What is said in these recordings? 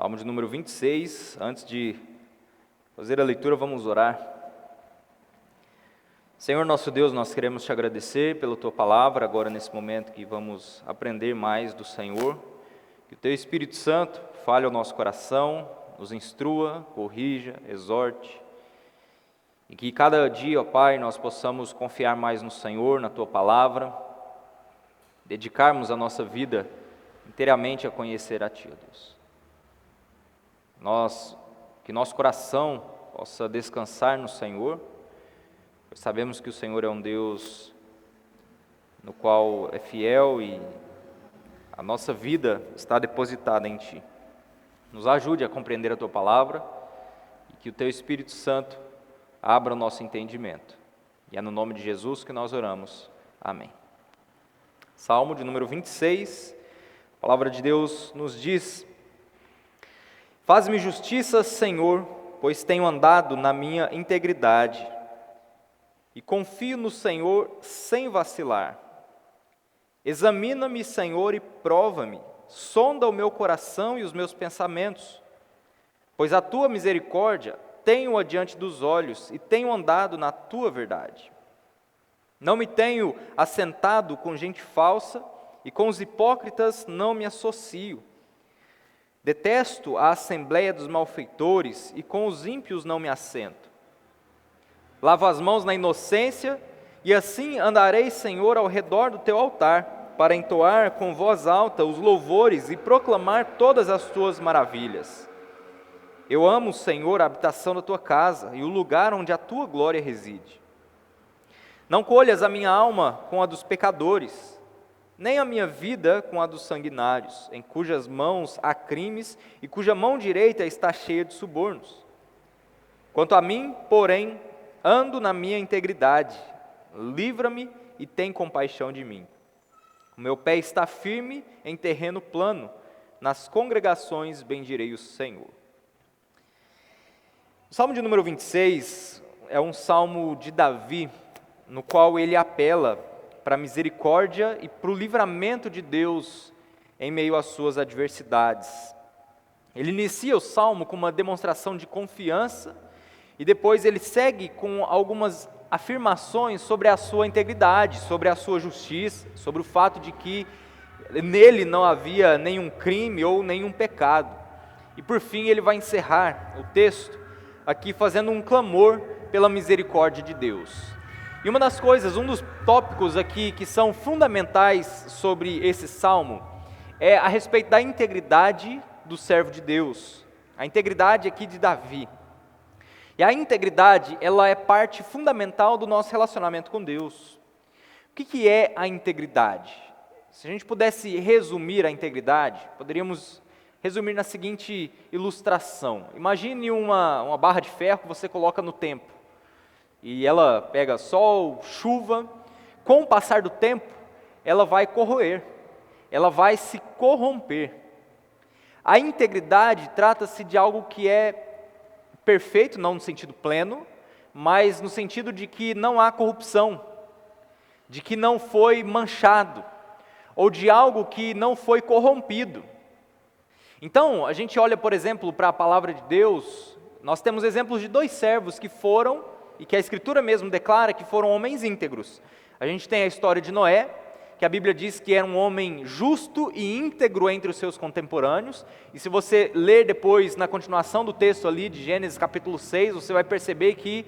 Salmo de número 26. Antes de fazer a leitura, vamos orar. Senhor nosso Deus, nós queremos te agradecer pela tua palavra, agora nesse momento que vamos aprender mais do Senhor. Que o teu Espírito Santo fale ao nosso coração, nos instrua, corrija, exorte. E que cada dia, ó Pai, nós possamos confiar mais no Senhor, na tua palavra, dedicarmos a nossa vida inteiramente a conhecer a ti, ó Deus. Que nosso coração possa descansar no Senhor, pois sabemos que o Senhor é um Deus no qual é fiel e a nossa vida está depositada em Ti. Nos ajude a compreender a Tua palavra e que o Teu Espírito Santo abra o nosso entendimento. E é no nome de Jesus que nós oramos. Amém. Salmo de número 26, a palavra de Deus nos diz: Faz-me justiça, Senhor, pois tenho andado na minha integridade e confio no Senhor sem vacilar. Examina-me, Senhor, e prova-me, sonda o meu coração e os meus pensamentos, pois a tua misericórdia tenho adiante dos olhos e tenho andado na tua verdade. Não me tenho assentado com gente falsa e com os hipócritas não me associo. Detesto a assembleia dos malfeitores e com os ímpios não me assento. Lavo as mãos na inocência e assim andarei, Senhor, ao redor do teu altar, para entoar com voz alta os louvores e proclamar todas as tuas maravilhas. Eu amo, Senhor, a habitação da tua casa e o lugar onde a tua glória reside. Não colhas a minha alma com a dos pecadores, nem a minha vida com a dos sanguinários, em cujas mãos há crimes e cuja mão direita está cheia de subornos. Quanto a mim, porém, ando na minha integridade, livra-me e tem compaixão de mim. O meu pé está firme em terreno plano, nas congregações bendirei o Senhor. O Salmo de número 26 é um salmo de Davi, no qual ele apela para a misericórdia e para o livramento de Deus em meio às suas adversidades. Ele inicia o salmo com uma demonstração de confiança e depois ele segue com algumas afirmações sobre a sua integridade, sobre a sua justiça, sobre o fato de que nele não havia nenhum crime ou nenhum pecado. E por fim ele vai encerrar o texto aqui fazendo um clamor pela misericórdia de Deus. E uma das coisas, um dos tópicos aqui que são fundamentais sobre esse salmo é a respeito da integridade do servo de Deus, a integridade aqui de Davi. E a integridade, ela é parte fundamental do nosso relacionamento com Deus. O que é a integridade? Se a gente pudesse resumir a integridade, poderíamos resumir na seguinte ilustração. Imagine uma barra de ferro que você coloca no tempo. E ela pega sol, chuva, com o passar do tempo, ela vai corroer, ela vai se corromper. A integridade trata-se de algo que é perfeito, não no sentido pleno, mas no sentido de que não há corrupção, de que não foi manchado, ou de algo que não foi corrompido. Então, a gente olha, por exemplo, para a palavra de Deus, nós temos exemplos de dois servos que foram, e que a Escritura mesmo declara que foram homens íntegros. A gente tem a história de Noé, que a Bíblia diz que era um homem justo e íntegro entre os seus contemporâneos, e se você ler depois na continuação do texto ali de Gênesis capítulo 6, você vai perceber que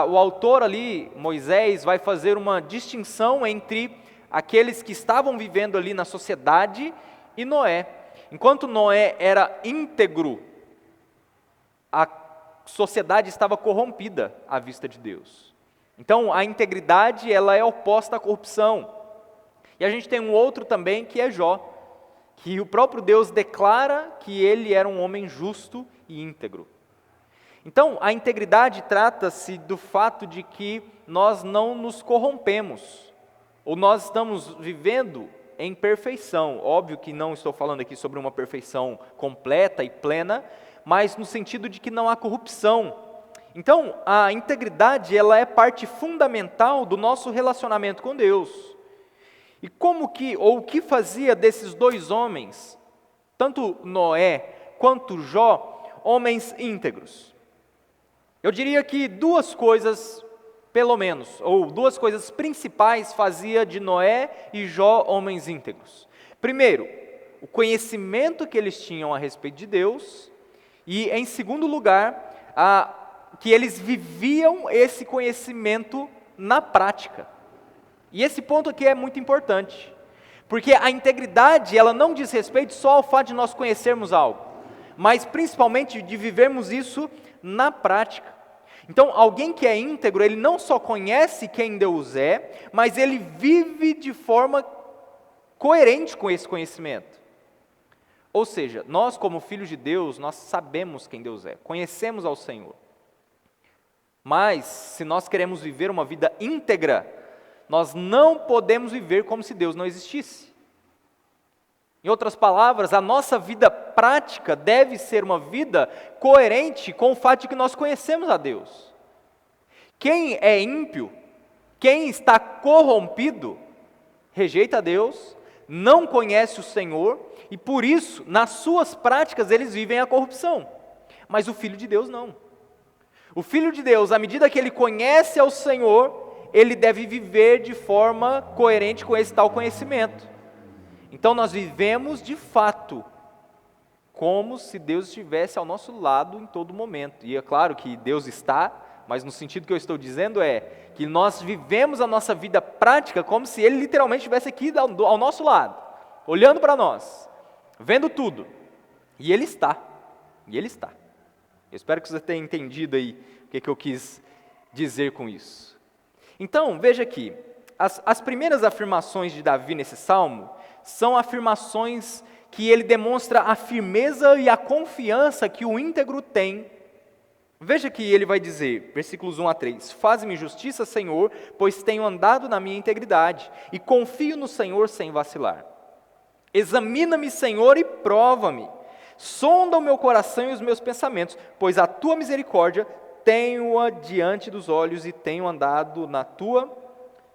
o autor ali, Moisés, vai fazer uma distinção entre aqueles que estavam vivendo ali na sociedade e Noé. Enquanto Noé era íntegro, a sociedade estava corrompida à vista de Deus. Então, a integridade, ela é oposta à corrupção. E a gente tem um outro também, que é Jó, que o próprio Deus declara que ele era um homem justo e íntegro. Então, a integridade trata-se do fato de que nós não nos corrompemos, ou nós estamos vivendo em perfeição. Óbvio que não estou falando aqui sobre uma perfeição completa e plena, mas no sentido de que não há corrupção. Então, a integridade, ela é parte fundamental do nosso relacionamento com Deus. E o que fazia desses dois homens, tanto Noé quanto Jó, homens íntegros. Eu diria que duas coisas, pelo menos, ou duas coisas principais fazia de Noé e Jó homens íntegros. Primeiro, o conhecimento que eles tinham a respeito de Deus, e em segundo lugar, que eles viviam esse conhecimento na prática. E esse ponto aqui é muito importante, porque a integridade, ela não diz respeito só ao fato de nós conhecermos algo, mas principalmente de vivermos isso na prática. Então, alguém que é íntegro, ele não só conhece quem Deus é, mas ele vive de forma coerente com esse conhecimento. Ou seja, nós como filhos de Deus, nós sabemos quem Deus é, conhecemos ao Senhor. Mas, se nós queremos viver uma vida íntegra, nós não podemos viver como se Deus não existisse. Em outras palavras, a nossa vida prática deve ser uma vida coerente com o fato de que nós conhecemos a Deus. Quem é ímpio, quem está corrompido, rejeita a Deus, não conhece o Senhor, e por isso, nas suas práticas, eles vivem a corrupção. Mas o Filho de Deus não. O Filho de Deus, à medida que ele conhece ao Senhor, ele deve viver de forma coerente com esse tal conhecimento. Então nós vivemos de fato como se Deus estivesse ao nosso lado em todo momento. E é claro que Deus está, mas no sentido que eu estou dizendo é que nós vivemos a nossa vida prática como se Ele literalmente estivesse aqui ao nosso lado, olhando para nós, vendo tudo. E Ele está. E Ele está. Eu espero que você tenha entendido aí o que eu quis dizer com isso. Então, veja aqui, as primeiras afirmações de Davi nesse salmo são afirmações que ele demonstra a firmeza e a confiança que o íntegro tem. Veja que ele vai dizer, versículos 1 a 3, Faze-me justiça, Senhor, pois tenho andado na minha integridade, e confio no Senhor sem vacilar. Examina-me, Senhor, e prova-me. Sonda o meu coração e os meus pensamentos, pois a tua misericórdia tenho-a diante dos olhos e tenho andado na tua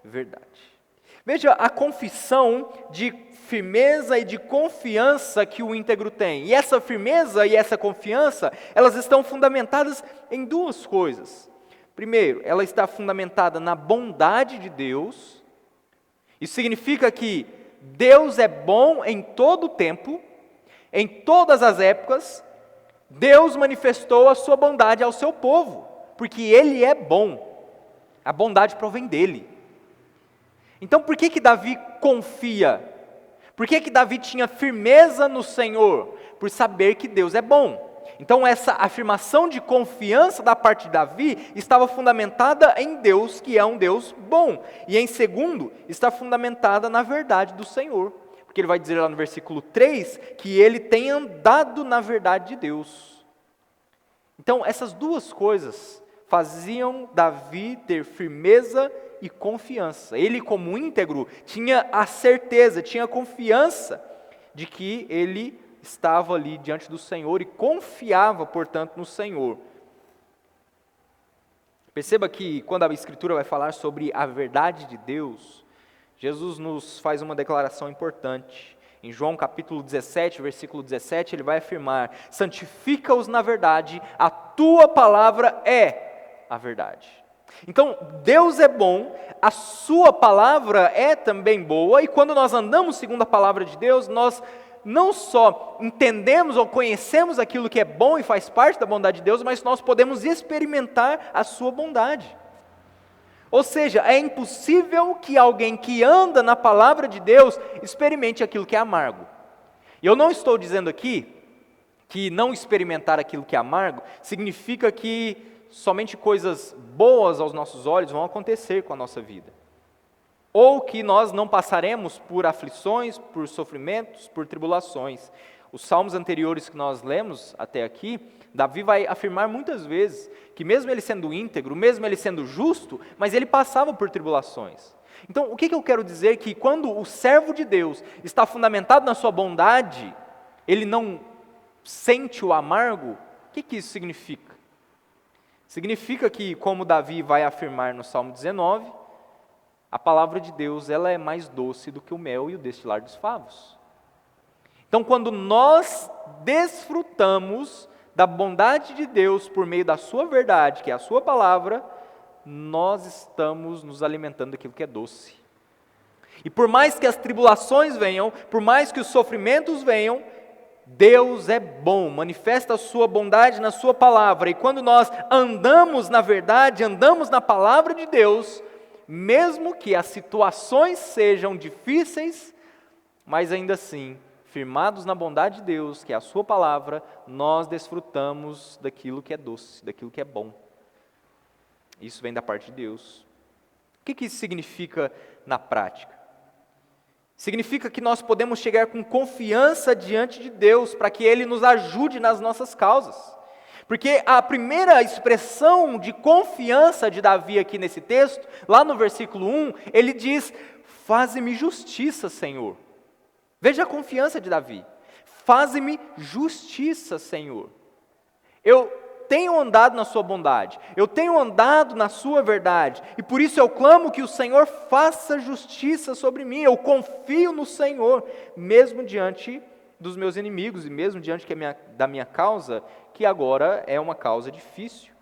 verdade. Veja a confissão de firmeza e de confiança que o íntegro tem. E essa firmeza e essa confiança, elas estão fundamentadas em duas coisas. Primeiro, ela está fundamentada na bondade de Deus. Isso significa que Deus é bom em todo o tempo, em todas as épocas. Deus manifestou a sua bondade ao seu povo, porque Ele é bom. A bondade provém dEle. Então por que Davi confia? Por que Davi tinha firmeza no Senhor? Por saber que Deus é bom. Então essa afirmação de confiança da parte de Davi estava fundamentada em Deus, que é um Deus bom. E em segundo, está fundamentada na verdade do Senhor. Porque ele vai dizer lá no versículo 3, que ele tem andado na verdade de Deus. Então essas duas coisas faziam Davi ter firmeza e confiança. Ele, como íntegro, tinha a certeza, tinha a confiança de que ele estava ali diante do Senhor e confiava, portanto, no Senhor. Perceba que quando a Escritura vai falar sobre a verdade de Deus, Jesus nos faz uma declaração importante. Em João capítulo 17, versículo 17, ele vai afirmar: santifica-os na verdade, a tua palavra é a verdade. Então, Deus é bom, a sua palavra é também boa, e quando nós andamos segundo a palavra de Deus, nós não só entendemos ou conhecemos aquilo que é bom e faz parte da bondade de Deus, mas nós podemos experimentar a sua bondade. Ou seja, é impossível que alguém que anda na palavra de Deus experimente aquilo que é amargo. E eu não estou dizendo aqui que não experimentar aquilo que é amargo significa que somente coisas boas aos nossos olhos vão acontecer com a nossa vida. Ou que nós não passaremos por aflições, por sofrimentos, por tribulações. Os salmos anteriores que nós lemos até aqui, Davi vai afirmar muitas vezes que mesmo ele sendo íntegro, mesmo ele sendo justo, mas ele passava por tribulações. Então, o que eu quero dizer? Que quando o servo de Deus está fundamentado na sua bondade, ele não sente o amargo. O que isso significa? Significa que, como Davi vai afirmar no Salmo 19, a palavra de Deus ela é mais doce do que o mel e o destilar dos favos. Então, quando nós desfrutamos da bondade de Deus por meio da sua verdade, que é a sua palavra, nós estamos nos alimentando daquilo que é doce. E por mais que as tribulações venham, por mais que os sofrimentos venham, Deus é bom, manifesta a sua bondade na sua palavra. E quando nós andamos na verdade, andamos na palavra de Deus, mesmo que as situações sejam difíceis, mas ainda assim, firmados na bondade de Deus, que é a sua palavra, nós desfrutamos daquilo que é doce, daquilo que é bom. Isso vem da parte de Deus. O que isso significa na prática? Significa que nós podemos chegar com confiança diante de Deus, para que Ele nos ajude nas nossas causas. Porque a primeira expressão de confiança de Davi aqui nesse texto, lá no versículo 1, ele diz: faze-me justiça, Senhor. Veja a confiança de Davi. Faze-me justiça, Senhor. Eu tenho andado na sua bondade, eu tenho andado na sua verdade, e por isso eu clamo que o Senhor faça justiça sobre mim. Eu confio no Senhor, mesmo diante dos meus inimigos, e mesmo diante da minha causa, que agora é uma causa difícil.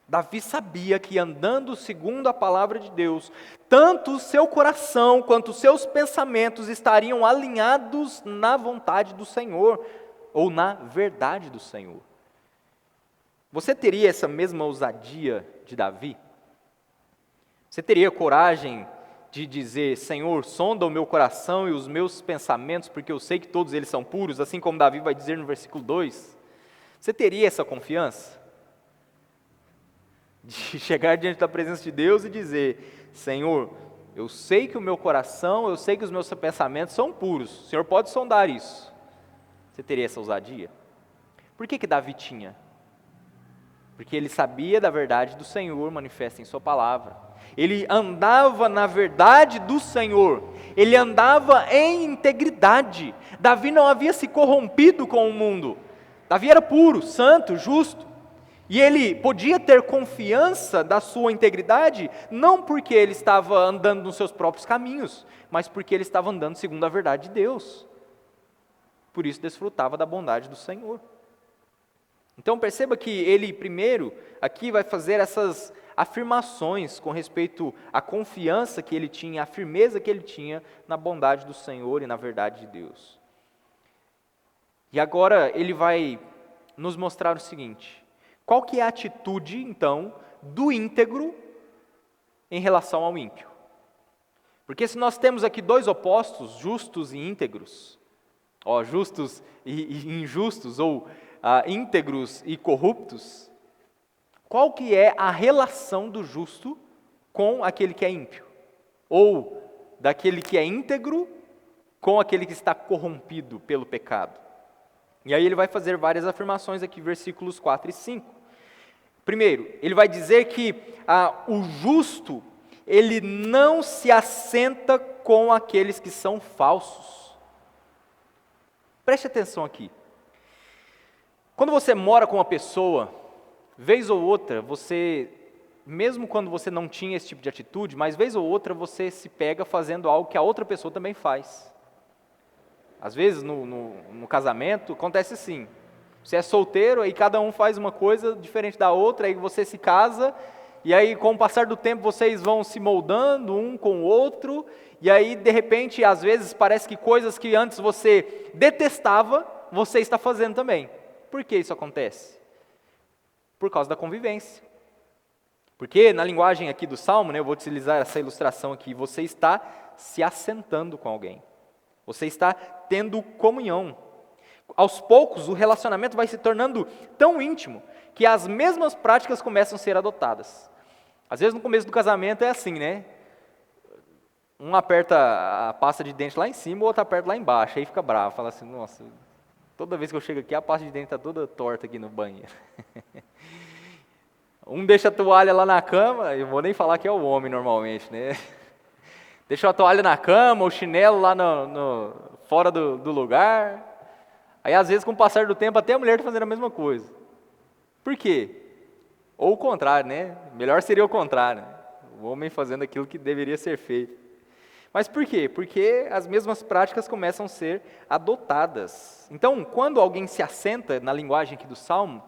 Davi sabia que andando segundo a palavra de Deus, tanto o seu coração quanto os seus pensamentos estariam alinhados na vontade do Senhor, ou na verdade do Senhor. Você teria essa mesma ousadia de Davi? Você teria coragem de dizer: Senhor, sonda o meu coração e os meus pensamentos, porque eu sei que todos eles são puros, assim como Davi vai dizer no versículo 2? Você teria essa confiança? De chegar diante da presença de Deus e dizer: Senhor, eu sei que o meu coração, eu sei que os meus pensamentos são puros, o Senhor pode sondar isso. Você teria essa ousadia? Por que Davi tinha? Porque ele sabia da verdade do Senhor manifesta em sua palavra. Ele andava na verdade do Senhor, ele andava em integridade. Davi não havia se corrompido com o mundo. Davi era puro, santo, justo. E ele podia ter confiança da sua integridade, não porque ele estava andando nos seus próprios caminhos, mas porque ele estava andando segundo a verdade de Deus. Por isso desfrutava da bondade do Senhor. Então perceba que ele primeiro aqui vai fazer essas afirmações com respeito à confiança que ele tinha, à firmeza que ele tinha na bondade do Senhor e na verdade de Deus. E agora ele vai nos mostrar o seguinte: qual que é a atitude, então, do íntegro em relação ao ímpio? Porque se nós temos aqui dois opostos, justos e íntegros, justos e injustos, ou íntegros e corruptos, qual que é a relação do justo com aquele que é ímpio? Ou daquele que é íntegro com aquele que está corrompido pelo pecado? E aí ele vai fazer várias afirmações aqui, versículos 4 e 5. Primeiro, ele vai dizer que o justo, ele não se assenta com aqueles que são falsos. Preste atenção aqui. Quando você mora com uma pessoa, vez ou outra, mesmo quando você não tinha esse tipo de atitude, mas vez ou outra você se pega fazendo algo que a outra pessoa também faz. Às vezes no casamento acontece assim: você é solteiro, aí cada um faz uma coisa diferente da outra, aí você se casa, e aí com o passar do tempo vocês vão se moldando um com o outro, e aí de repente, às vezes parece que coisas que antes você detestava, você está fazendo também. Por que isso acontece? Por causa da convivência. Porque na linguagem aqui do Salmo, eu vou utilizar essa ilustração aqui, você está se assentando com alguém. Você está tendo comunhão. Aos poucos, o relacionamento vai se tornando tão íntimo que as mesmas práticas começam a ser adotadas. Às vezes no começo do casamento é assim, né? Um aperta a pasta de dente lá em cima, o outro aperta lá embaixo, aí fica bravo, fala assim: nossa, toda vez que eu chego aqui a pasta de dente está toda torta aqui no banheiro. Um deixa a toalha lá na cama, eu vou nem falar que é o homem normalmente, né? Deixa a toalha na cama, o chinelo lá fora do lugar. Aí às vezes com o passar do tempo até a mulher está fazendo a mesma coisa. Por quê? Ou o contrário, né? Melhor seria o contrário, né? O homem fazendo aquilo que deveria ser feito. Mas por quê? Porque as mesmas práticas começam a ser adotadas. Então, quando alguém se assenta, na linguagem aqui do Salmo,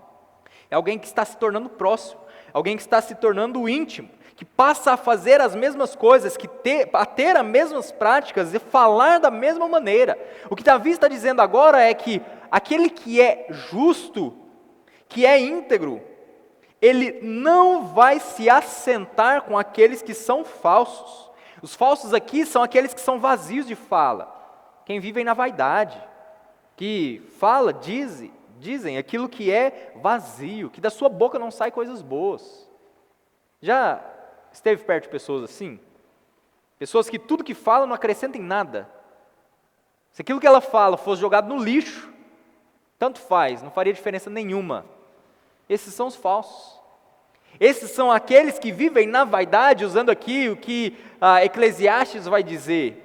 é alguém que está se tornando próximo, alguém que está se tornando íntimo, que passa a fazer as mesmas coisas, a ter as mesmas práticas e falar da mesma maneira. O que Davi está dizendo agora é que aquele que é justo, que é íntegro, ele não vai se assentar com aqueles que são falsos. Os falsos aqui são aqueles que são vazios de fala, quem vivem na vaidade, que dizem aquilo que é vazio, que da sua boca não sai coisas boas. Já esteve perto de pessoas assim? Pessoas que tudo que falam não acrescentam em nada. Se aquilo que ela fala fosse jogado no lixo, tanto faz, não faria diferença nenhuma. Esses são os falsos. Esses são aqueles que vivem na vaidade, usando aqui o que Eclesiastes vai dizer.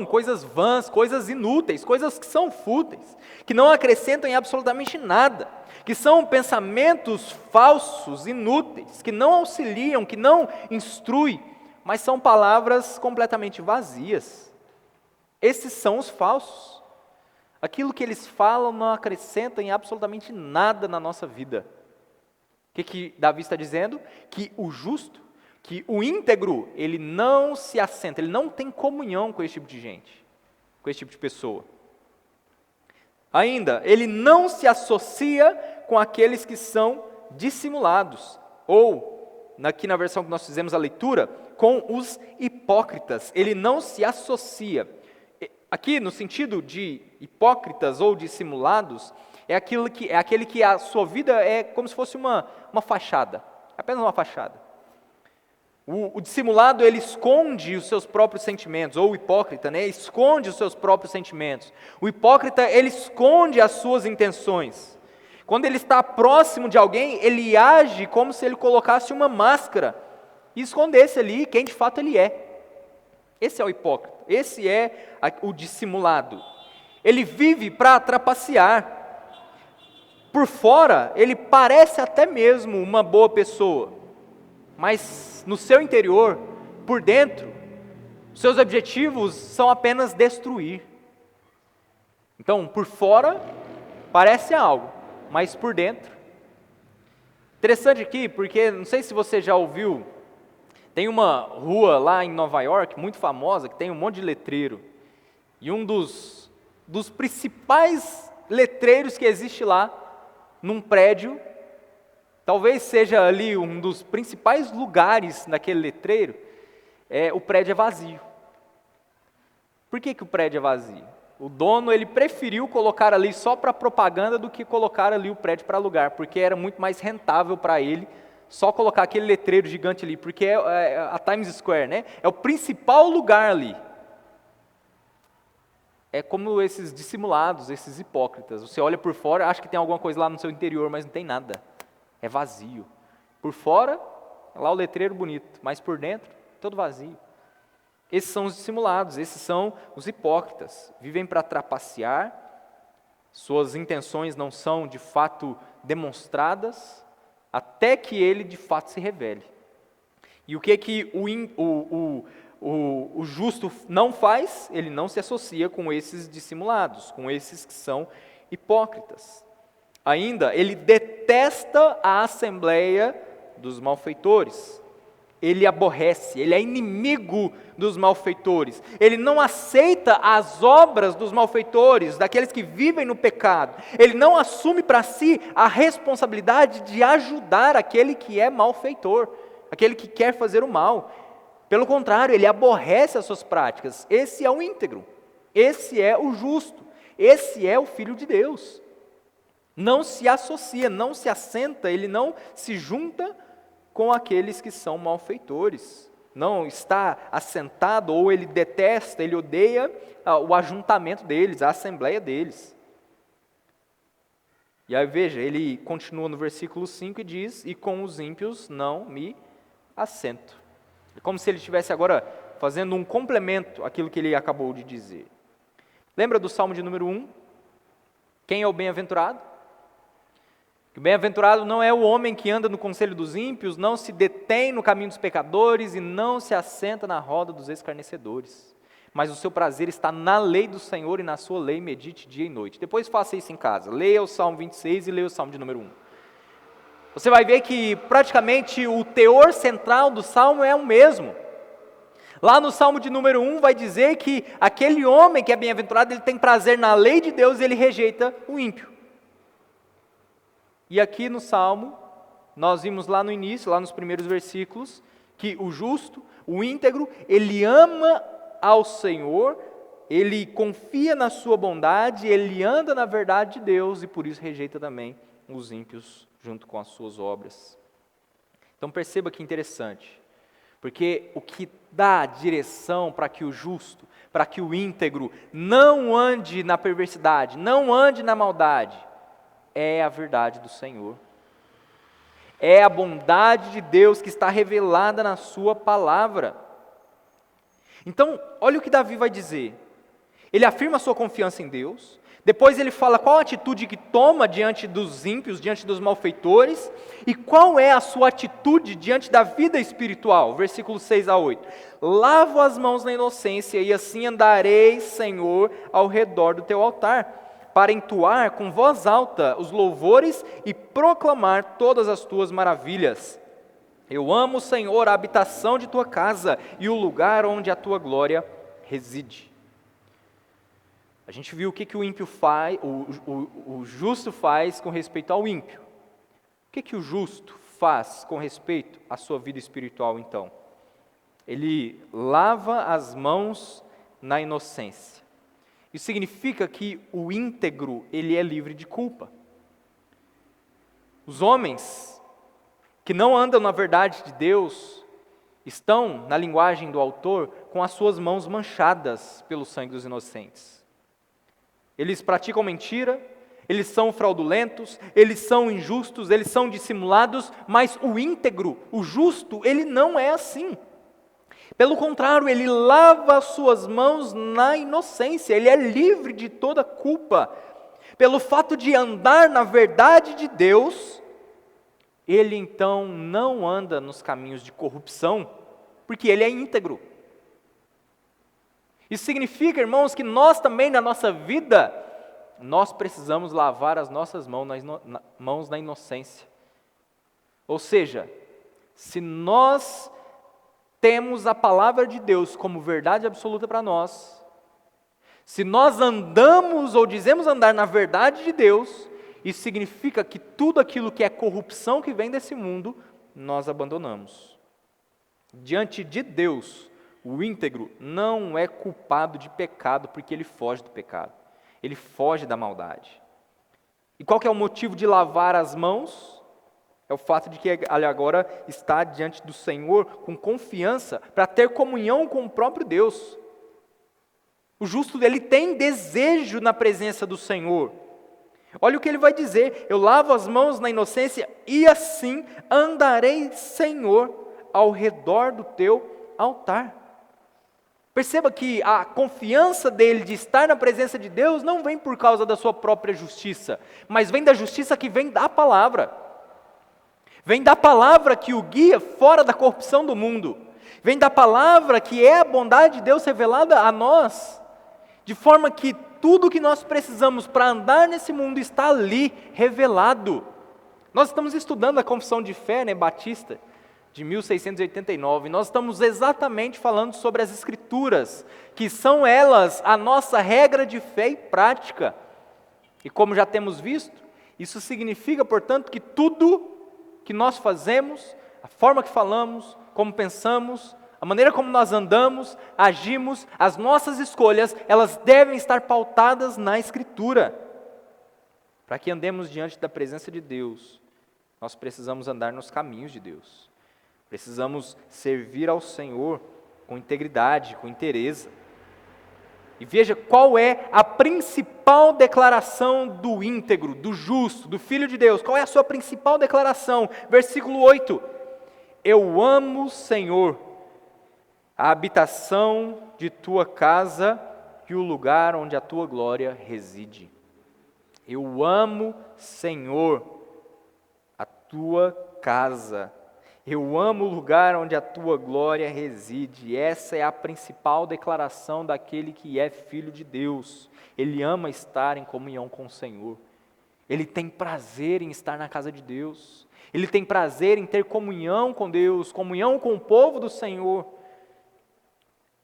Coisas vãs, coisas inúteis, coisas que são fúteis, que não acrescentam em absolutamente nada, que são pensamentos falsos, inúteis, que não auxiliam, que não instruem, mas são palavras completamente vazias. Esses são os falsos. Aquilo que eles falam não acrescenta em absolutamente nada na nossa vida. O que Davi está dizendo? Que o justo, que o íntegro, ele não se assenta, ele não tem comunhão com esse tipo de gente, com esse tipo de pessoa. Ainda, ele não se associa com aqueles que são dissimulados, ou, aqui na versão que nós fizemos a leitura, com os hipócritas. Ele não se associa. Aqui, no sentido de hipócritas ou dissimulados, é aquele que a sua vida é como se fosse uma fachada, apenas uma fachada. O dissimulado, ele esconde os seus próprios sentimentos, ou o hipócrita, esconde os seus próprios sentimentos. O hipócrita, ele esconde as suas intenções. Quando ele está próximo de alguém, ele age como se ele colocasse uma máscara e escondesse ali quem de fato ele é. Esse é o hipócrita, esse é o dissimulado. Ele vive para trapacear. Por fora, ele parece até mesmo uma boa pessoa, mas no seu interior, por dentro, seus objetivos são apenas destruir. Então, por fora, parece algo, mas por dentro. Interessante aqui, porque não sei se você já ouviu, tem uma rua lá em Nova York, muito famosa, que tem um monte de letreiro. E um dos principais letreiros que existe lá, num prédio, talvez seja ali um dos principais lugares naquele letreiro, o prédio é vazio. Por que o prédio é vazio? O dono, ele preferiu colocar ali só para propaganda do que colocar ali o prédio para alugar, porque era muito mais rentável para ele só colocar aquele letreiro gigante ali, porque é a Times Square, é o principal lugar ali. É como esses dissimulados, esses hipócritas. Você olha por fora, acha que tem alguma coisa lá no seu interior, mas não tem nada. É vazio. Por fora, lá o letreiro bonito, mas por dentro, todo vazio. Esses são os dissimulados, esses são os hipócritas. Vivem para trapacear, suas intenções não são de fato demonstradas, até que ele de fato se revele. E o que o justo não faz? Ele não se associa com esses dissimulados, com esses que são hipócritas. Ainda, ele detesta a assembleia dos malfeitores. Ele aborrece, ele é inimigo dos malfeitores. Ele não aceita as obras dos malfeitores, daqueles que vivem no pecado. Ele não assume para si a responsabilidade de ajudar aquele que é malfeitor, aquele que quer fazer o mal. Pelo contrário, ele aborrece as suas práticas. Esse é o íntegro, esse é o justo, esse é o Filho de Deus. Não se associa, não se assenta, ele não se junta com aqueles que são malfeitores. Não está assentado, ou ele detesta, ele odeia o ajuntamento deles, a assembleia deles. E aí veja, ele continua no versículo 5 e diz: e com os ímpios não me assento. É como se ele estivesse agora fazendo um complemento àquilo que ele acabou de dizer. Lembra do Salmo de número 1? Quem é o bem-aventurado? Que o bem-aventurado não é o homem que anda no conselho dos ímpios, não se detém no caminho dos pecadores e não se assenta na roda dos escarnecedores. Mas o seu prazer está na lei do Senhor e na sua lei medite dia e noite. Depois faça isso em casa. Leia o Salmo 26 e leia o Salmo de número 1. Você vai ver que praticamente o teor central do Salmo é o mesmo. Lá no Salmo de número 1 vai dizer que aquele homem que é bem-aventurado, ele tem prazer na lei de Deus e ele rejeita o ímpio. E aqui no Salmo, nós vimos lá no início, lá nos primeiros versículos, que o justo, o íntegro, ele ama ao Senhor, ele confia na sua bondade, ele anda na verdade de Deus e por isso rejeita também os ímpios junto com as suas obras. Então perceba que interessante, porque o que dá direção para que o justo, para que o íntegro não ande na perversidade, não ande na maldade, é a verdade do Senhor. É a bondade de Deus que está revelada na sua palavra. Então, olha o que Davi vai dizer. Ele afirma a sua confiança em Deus, depois ele fala qual a atitude que toma diante dos ímpios, diante dos malfeitores, e qual é a sua atitude diante da vida espiritual. Versículos 6 a 8. Lavo as mãos na inocência, e assim andarei, Senhor, ao redor do teu altar, para entoar com voz alta os louvores e proclamar todas as tuas maravilhas. Eu amo, Senhor, a habitação de tua casa e o lugar onde a tua glória reside. A gente viu o que o ímpio faz, o justo faz com respeito ao ímpio. O que o justo faz com respeito à sua vida espiritual, então? Ele lava as mãos na inocência. Isso significa que o íntegro, ele é livre de culpa. Os homens que não andam na verdade de Deus estão, na linguagem do autor, com as suas mãos manchadas pelo sangue dos inocentes. Eles praticam mentira, eles são fraudulentos, eles são injustos, eles são dissimulados, mas o íntegro, o justo, ele não é assim. Pelo contrário, ele lava as suas mãos na inocência, ele é livre de toda culpa. Pelo fato de andar na verdade de Deus, ele então não anda nos caminhos de corrupção, porque ele é íntegro. Isso significa, irmãos, que nós também na nossa vida, nós precisamos lavar as nossas mãos na inocência. Ou seja, se nós temos a palavra de Deus como verdade absoluta para nós, se nós andamos ou dizemos andar na verdade de Deus, isso significa que tudo aquilo que é corrupção que vem desse mundo, nós abandonamos. Diante de Deus, o íntegro não é culpado de pecado porque ele foge do pecado, ele foge da maldade. E qual que é o motivo de lavar as mãos? É o fato de que ele agora está diante do Senhor com confiança para ter comunhão com o próprio Deus. O justo, ele tem desejo na presença do Senhor. Olha o que ele vai dizer: eu lavo as mãos na inocência e assim andarei, Senhor, ao redor do teu altar. Perceba que a confiança dele de estar na presença de Deus não vem por causa da sua própria justiça, mas vem da justiça que vem da palavra. Vem da palavra que o guia fora da corrupção do mundo. Vem da palavra que é a bondade de Deus revelada a nós. De forma que tudo o que nós precisamos para andar nesse mundo está ali, revelado. Nós estamos estudando a Confissão de Fé, Batista, de 1689. Nós estamos exatamente falando sobre as Escrituras, que são elas a nossa regra de fé e prática. E como já temos visto, isso significa, portanto, que tudo que nós fazemos, a forma que falamos, como pensamos, a maneira como nós andamos, agimos, as nossas escolhas, elas devem estar pautadas na Escritura. Para que andemos diante da presença de Deus, nós precisamos andar nos caminhos de Deus. Precisamos servir ao Senhor com integridade, com inteireza. E veja qual é a principal declaração do íntegro, do justo, do Filho de Deus. Qual é a sua principal declaração? Versículo 8. Eu amo, Senhor, a habitação de tua casa e o lugar onde a tua glória reside. Eu amo, Senhor, tua casa. Eu amo o lugar onde a tua glória reside. Essa é a principal declaração daquele que é filho de Deus. Ele ama estar em comunhão com o Senhor. Ele tem prazer em estar na casa de Deus. Ele tem prazer em ter comunhão com Deus, comunhão com o povo do Senhor.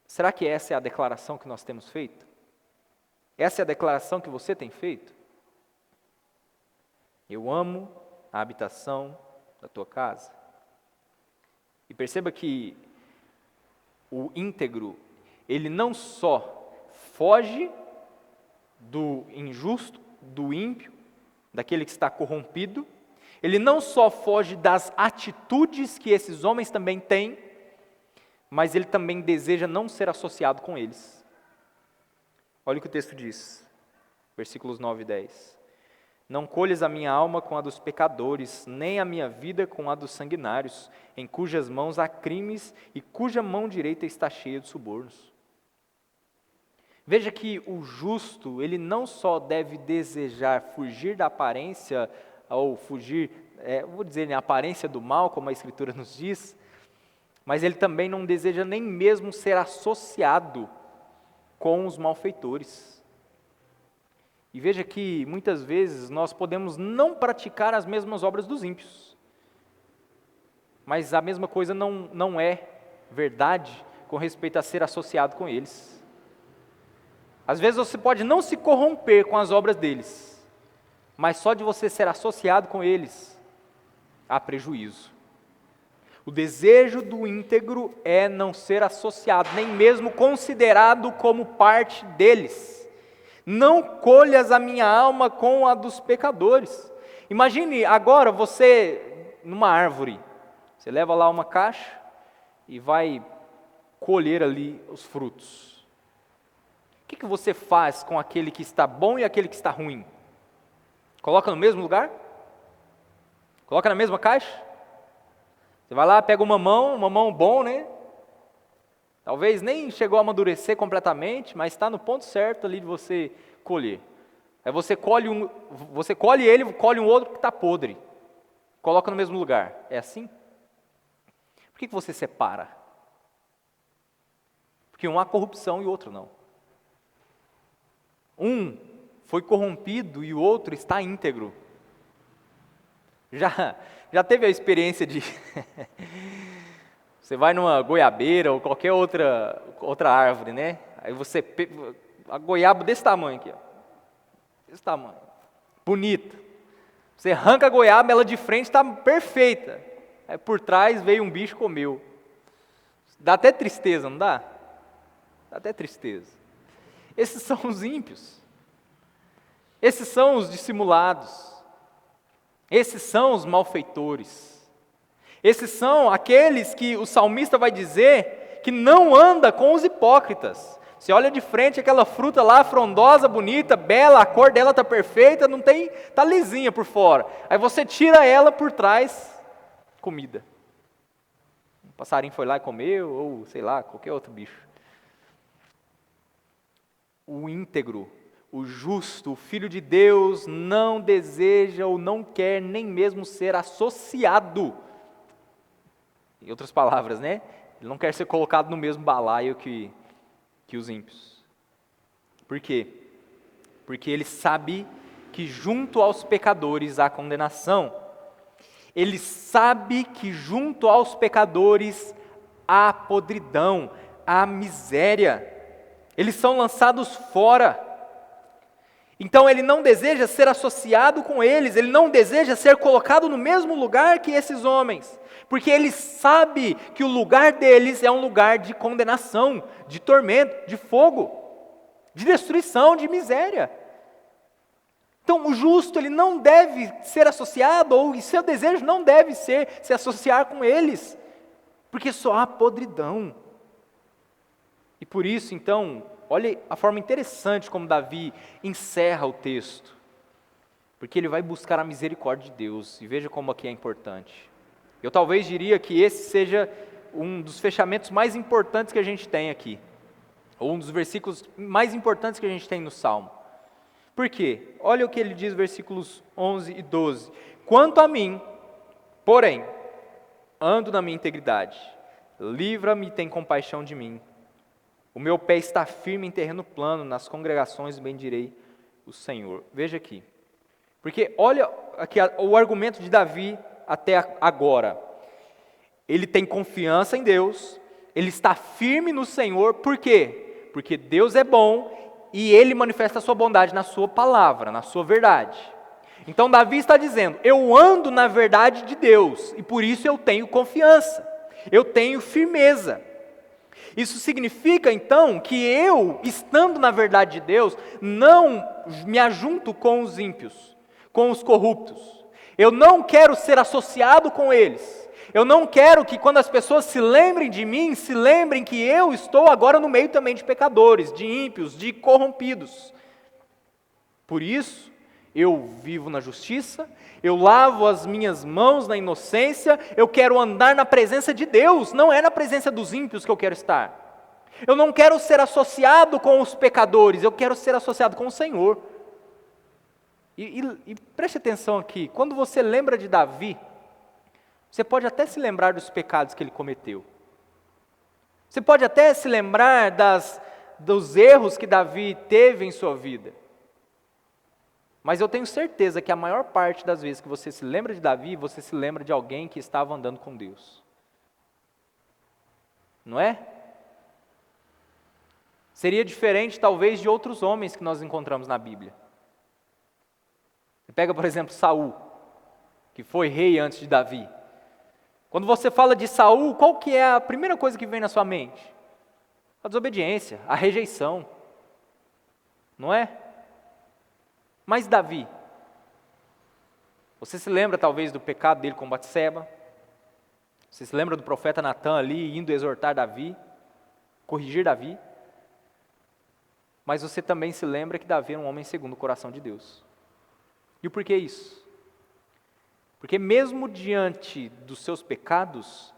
Será que essa é a declaração que nós temos feito? Essa é a declaração que você tem feito? Eu amo a habitação da tua casa. E perceba que o íntegro, ele não só foge do injusto, do ímpio, daquele que está corrompido, ele não só foge das atitudes que esses homens também têm, mas ele também deseja não ser associado com eles. Olha o que o texto diz, versículos 9 e 10. Não colhes a minha alma com a dos pecadores, nem a minha vida com a dos sanguinários, em cujas mãos há crimes e cuja mão direita está cheia de subornos. Veja que o justo, ele não só deve desejar fugir da aparência, ou fugir, vou dizer, a aparência do mal, como a Escritura nos diz, mas ele também não deseja nem mesmo ser associado com os malfeitores. E veja que muitas vezes nós podemos não praticar as mesmas obras dos ímpios, mas a mesma coisa não é verdade com respeito a ser associado com eles. Às vezes você pode não se corromper com as obras deles, mas só de você ser associado com eles, há prejuízo. O desejo do íntegro é não ser associado, nem mesmo considerado como parte deles. Não colhas a minha alma com a dos pecadores. Imagine agora você numa árvore, você leva lá uma caixa e vai colher ali os frutos. O que você faz com aquele que está bom e aquele que está ruim? Coloca no mesmo lugar? Coloca na mesma caixa? Você vai lá, pega um mamão bom, né? Talvez nem chegou a amadurecer completamente, mas está no ponto certo ali de você colher. Aí você colhe ele, colhe um outro que está podre. Coloca no mesmo lugar. É assim? Por que você separa? Porque um há corrupção e o outro não. Um foi corrompido e o outro está íntegro. Já teve a experiência de você vai numa goiabeira ou qualquer outra árvore, né? Aí você a goiaba desse tamanho aqui, ó. Desse tamanho. Bonita. Você arranca a goiaba, ela de frente está perfeita. Aí por trás veio um bicho e comeu. Dá até tristeza, não dá? Dá até tristeza. Esses são os ímpios. Esses são os dissimulados. Esses são os malfeitores. Esses são aqueles que o salmista vai dizer que não anda com os hipócritas. Você olha de frente aquela fruta lá, frondosa, bonita, bela, a cor dela está perfeita, está lisinha por fora. Aí você tira ela por trás, comida. Um passarinho foi lá e comeu, ou sei lá, qualquer outro bicho. O íntegro, o justo, o Filho de Deus não deseja ou não quer nem mesmo ser associado. Em outras palavras, né? Ele não quer ser colocado no mesmo balaio que os ímpios. Por quê? Porque ele sabe que junto aos pecadores há condenação. Ele sabe que junto aos pecadores há podridão, há miséria. Eles são lançados fora. Então ele não deseja ser associado com eles, ele não deseja ser colocado no mesmo lugar que esses homens, porque ele sabe que o lugar deles é um lugar de condenação, de tormento, de fogo, de destruição, de miséria. Então o justo ele não deve ser associado, ou seu desejo não deve ser se associar com eles, porque só há podridão. E por isso então, olha a forma interessante como Davi encerra o texto, porque ele vai buscar a misericórdia de Deus, e veja como aqui é importante. Eu talvez diria que esse seja um dos fechamentos mais importantes que a gente tem aqui, ou um dos versículos mais importantes que a gente tem no Salmo. Por quê? Olha o que ele diz, versículos 11 e 12. Quanto a mim, Porém, ando na minha integridade. Livra-me e tem compaixão de mim. O meu pé está firme em terreno plano, nas congregações bendirei o Senhor. Veja aqui. Porque olha aqui o argumento de Davi até agora. Ele tem confiança em Deus, ele está firme no Senhor, por quê? Porque Deus é bom e Ele manifesta a sua bondade na sua palavra, na sua verdade. Então Davi está dizendo, eu ando na verdade de Deus, e por isso eu tenho confiança, eu tenho firmeza. Isso significa então que eu, estando na verdade de Deus, não me ajunto com os ímpios, com os corruptos. Eu não quero ser associado com eles. Eu não quero que quando as pessoas se lembrem de mim, se lembrem que eu estou agora no meio também de pecadores, de ímpios, de corrompidos. Por isso, eu vivo na justiça, eu lavo as minhas mãos na inocência, eu quero andar na presença de Deus, não é na presença dos ímpios que eu quero estar. Eu não quero ser associado com os pecadores, eu quero ser associado com o Senhor. E preste atenção aqui, quando você lembra de Davi, você pode até se lembrar dos pecados que ele cometeu. Você pode até se lembrar dos erros que Davi teve em sua vida. Mas eu tenho certeza que a maior parte das vezes que você se lembra de Davi, você se lembra de alguém que estava andando com Deus. Não é? Seria diferente talvez de outros homens que nós encontramos na Bíblia. Você pega, por exemplo, Saul, que foi rei antes de Davi. Quando você fala de Saul, qual que é a primeira coisa que vem na sua mente? A desobediência, a rejeição. Não é? Mas Davi, você se lembra talvez do pecado dele com Batseba? Você se lembra do profeta Natã ali indo exortar Davi, corrigir Davi? Mas você também se lembra que Davi era um homem segundo o coração de Deus. E o porquê isso? Porque mesmo diante dos seus pecados,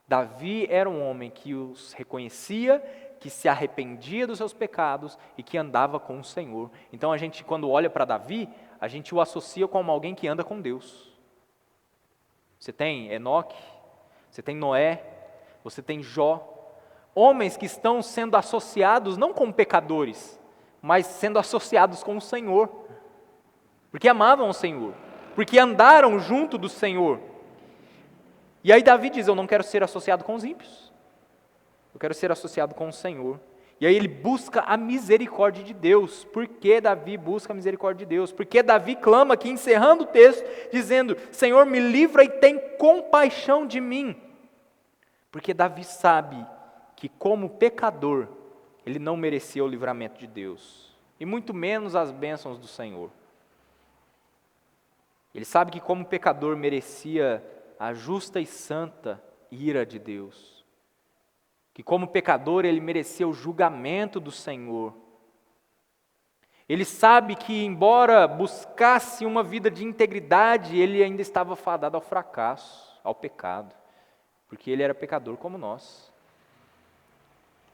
Davi era um homem que os reconhecia, que se arrependia dos seus pecados e que andava com o Senhor. Então a gente, quando olha para Davi, a gente o associa como alguém que anda com Deus. Você tem Enoque, você tem Noé, você tem Jó, homens que estão sendo associados não como pecadores, mas sendo associados com o Senhor, porque amavam o Senhor, porque andaram junto do Senhor. E aí Davi diz, eu não quero ser associado com os ímpios, eu quero ser associado com o Senhor. E aí ele busca a misericórdia de Deus. Por que Davi busca a misericórdia de Deus? Porque Davi clama aqui, encerrando o texto, dizendo, Senhor, me livra e tem compaixão de mim. Porque Davi sabe que como pecador, ele não merecia o livramento de Deus, e muito menos as bênçãos do Senhor. Ele sabe que como pecador merecia a justa e santa ira de Deus, que como pecador ele merecia o julgamento do Senhor. Ele sabe que embora buscasse uma vida de integridade, ele ainda estava fadado ao fracasso, ao pecado, porque ele era pecador como nós.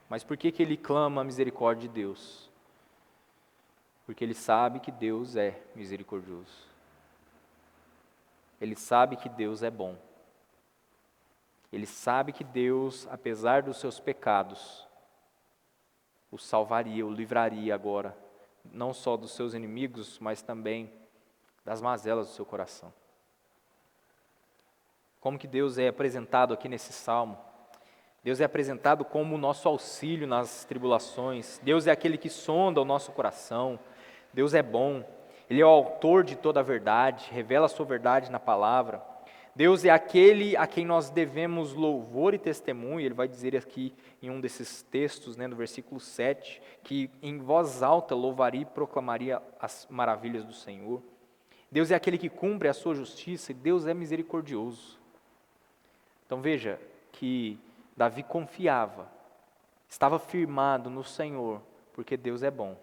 Mas por que ele clama a misericórdia de Deus? Porque ele sabe que Deus é misericordioso. Ele sabe que Deus é bom. Ele sabe que Deus, apesar dos seus pecados, o salvaria, o livraria agora, não só dos seus inimigos, mas também das mazelas do seu coração. Como que Deus é apresentado aqui nesse salmo? Deus é apresentado como o nosso auxílio nas tribulações. Deus é aquele que sonda o nosso coração. Deus é bom. Ele é o autor de toda a verdade, revela a sua verdade na palavra. Deus é aquele a quem nós devemos louvor e testemunho. Ele vai dizer aqui em um desses textos, no versículo 7, que em voz alta louvaria e proclamaria as maravilhas do Senhor. Deus é aquele que cumpre a sua justiça e Deus é misericordioso. Então veja que Davi confiava, estava firmado no Senhor, porque Deus é bom.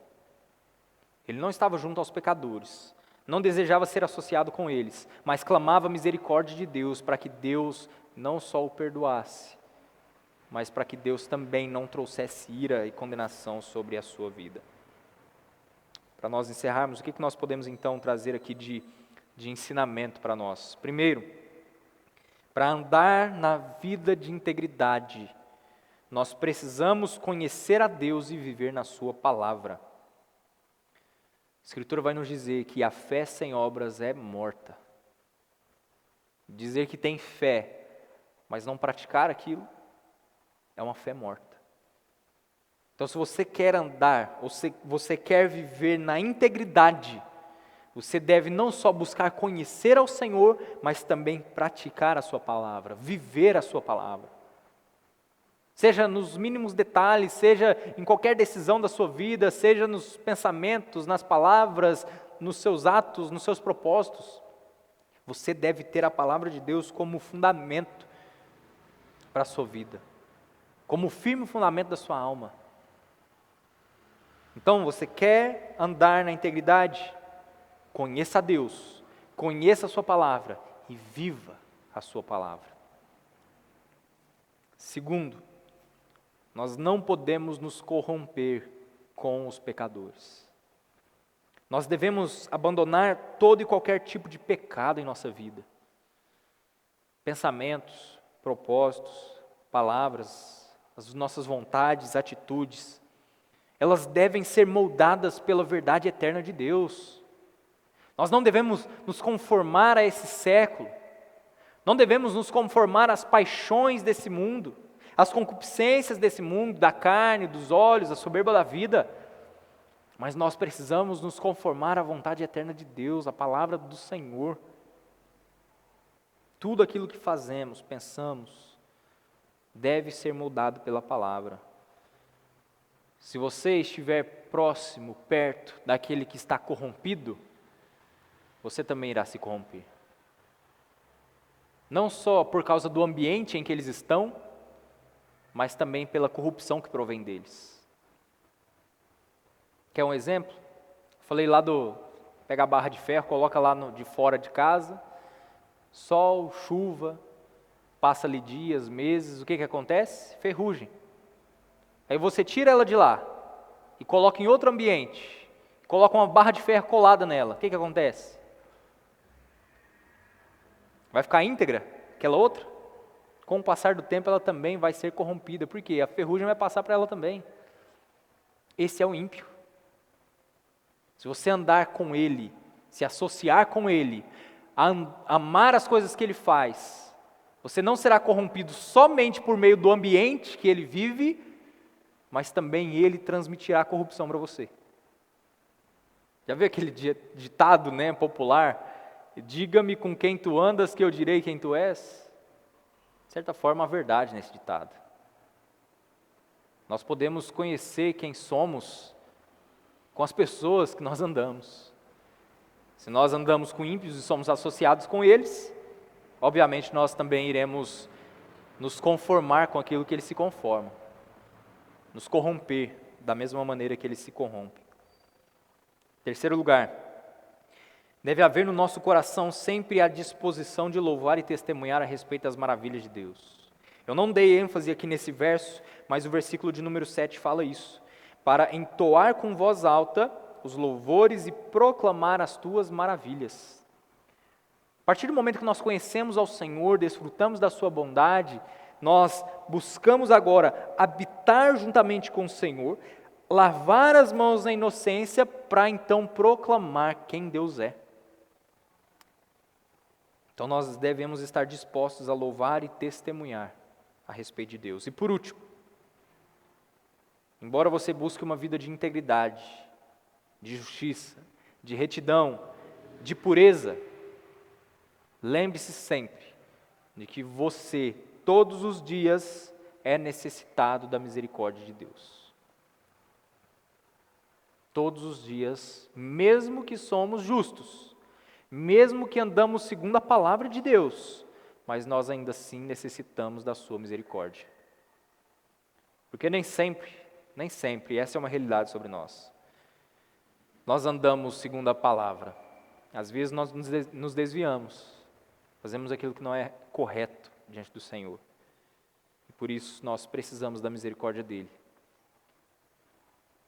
Ele não estava junto aos pecadores, não desejava ser associado com eles, mas clamava a misericórdia de Deus para que Deus não só o perdoasse, mas para que Deus também não trouxesse ira e condenação sobre a sua vida. Para nós encerrarmos, o que nós podemos então trazer aqui de ensinamento para nós? Primeiro, Para andar na vida de integridade, nós precisamos conhecer a Deus e viver na sua palavra. A Escritura vai nos dizer que a fé sem obras é morta. Dizer que tem fé, mas não praticar aquilo, é uma fé morta. Então, se você quer andar, ou se você quer viver na integridade, você deve não só buscar conhecer ao Senhor, mas também praticar a sua palavra, viver a sua palavra. Seja nos mínimos detalhes, seja em qualquer decisão da sua vida, seja nos pensamentos, nas palavras, nos seus atos, nos seus propósitos. Você deve ter a palavra de Deus como fundamento para a sua vida, como firme fundamento da sua alma. Então, você quer andar na integridade? Conheça a Deus, conheça a sua palavra e viva a sua palavra. Segundo, nós não podemos nos corromper com os pecadores. Nós devemos abandonar todo e qualquer tipo de pecado em nossa vida. Pensamentos, propósitos, palavras, as nossas vontades, atitudes, elas devem ser moldadas pela verdade eterna de Deus. Nós não devemos nos conformar a esse século, não devemos nos conformar às paixões desse mundo, às concupiscências desse mundo, da carne, dos olhos, a soberba da vida, mas nós precisamos nos conformar à vontade eterna de Deus, à palavra do Senhor. Tudo aquilo que fazemos, pensamos, deve ser moldado pela palavra. Se você estiver próximo, perto daquele que está corrompido, você também irá se corromper. Não só por causa do ambiente em que eles estão, mas também pela corrupção que provém deles. Quer um exemplo? Falei lá pega a barra de ferro, coloca lá de fora de casa, sol, chuva, passa ali dias, meses, o que acontece? Ferrugem. Aí você tira ela de lá e coloca em outro ambiente, coloca uma barra de ferro colada nela, o que acontece? Vai ficar íntegra, aquela outra? Com o passar do tempo ela também vai ser corrompida, porque a ferrugem vai passar para ela também. Esse é o ímpio. Se você andar com ele, se associar com ele, amar as coisas que ele faz, você não será corrompido somente por meio do ambiente que ele vive, mas também ele transmitirá a corrupção para você. Já viu aquele ditado, popular? Diga-me com quem tu andas, que eu direi quem tu és. De certa forma, a verdade nesse ditado. Nós podemos conhecer quem somos com as pessoas que nós andamos. Se nós andamos com ímpios e somos associados com eles, obviamente nós também iremos nos conformar com aquilo que eles se conformam. Nos corromper da mesma maneira que eles se corrompem. Terceiro lugar, deve haver no nosso coração sempre a disposição de louvar e testemunhar a respeito das maravilhas de Deus. Eu não dei ênfase aqui nesse verso, mas o versículo de número 7 fala isso. Para entoar com voz alta os louvores e proclamar as tuas maravilhas. A partir do momento que nós conhecemos ao Senhor, desfrutamos da sua bondade, nós buscamos agora habitar juntamente com o Senhor, lavar as mãos na inocência para então proclamar quem Deus é. Então nós devemos estar dispostos a louvar e testemunhar a respeito de Deus. E por último, embora você busque uma vida de integridade, de justiça, de retidão, de pureza, lembre-se sempre de que você, todos os dias, é necessitado da misericórdia de Deus. Todos os dias, mesmo que somos justos, mesmo que andamos segundo a palavra de Deus, mas nós ainda assim necessitamos da sua misericórdia. Porque nem sempre, essa é uma realidade sobre nós. Nós andamos segundo a palavra. Às vezes nós nos desviamos, fazemos aquilo que não é correto diante do Senhor. E por isso nós precisamos da misericórdia dEle.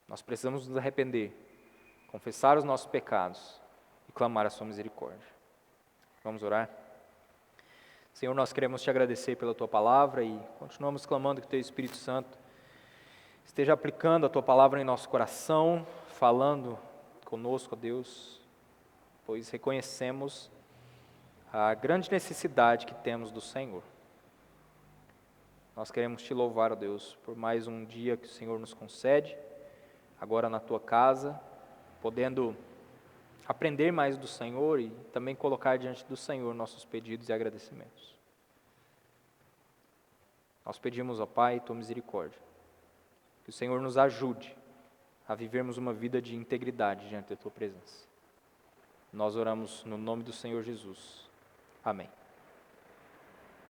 Nós precisamos nos arrepender, confessar os nossos pecados e clamar a sua misericórdia. Vamos orar? Senhor, nós queremos te agradecer pela tua palavra e continuamos clamando que o teu Espírito Santo esteja aplicando a tua palavra em nosso coração, falando conosco, ó Deus, pois reconhecemos a grande necessidade que temos do Senhor. Nós queremos te louvar, ó Deus, por mais um dia que o Senhor nos concede, agora na tua casa, podendo aprender mais do Senhor e também colocar diante do Senhor nossos pedidos e agradecimentos. Nós pedimos, ó Pai, tua misericórdia, que o Senhor nos ajude a vivermos uma vida de integridade diante da tua presença. Nós oramos no nome do Senhor Jesus. Amém.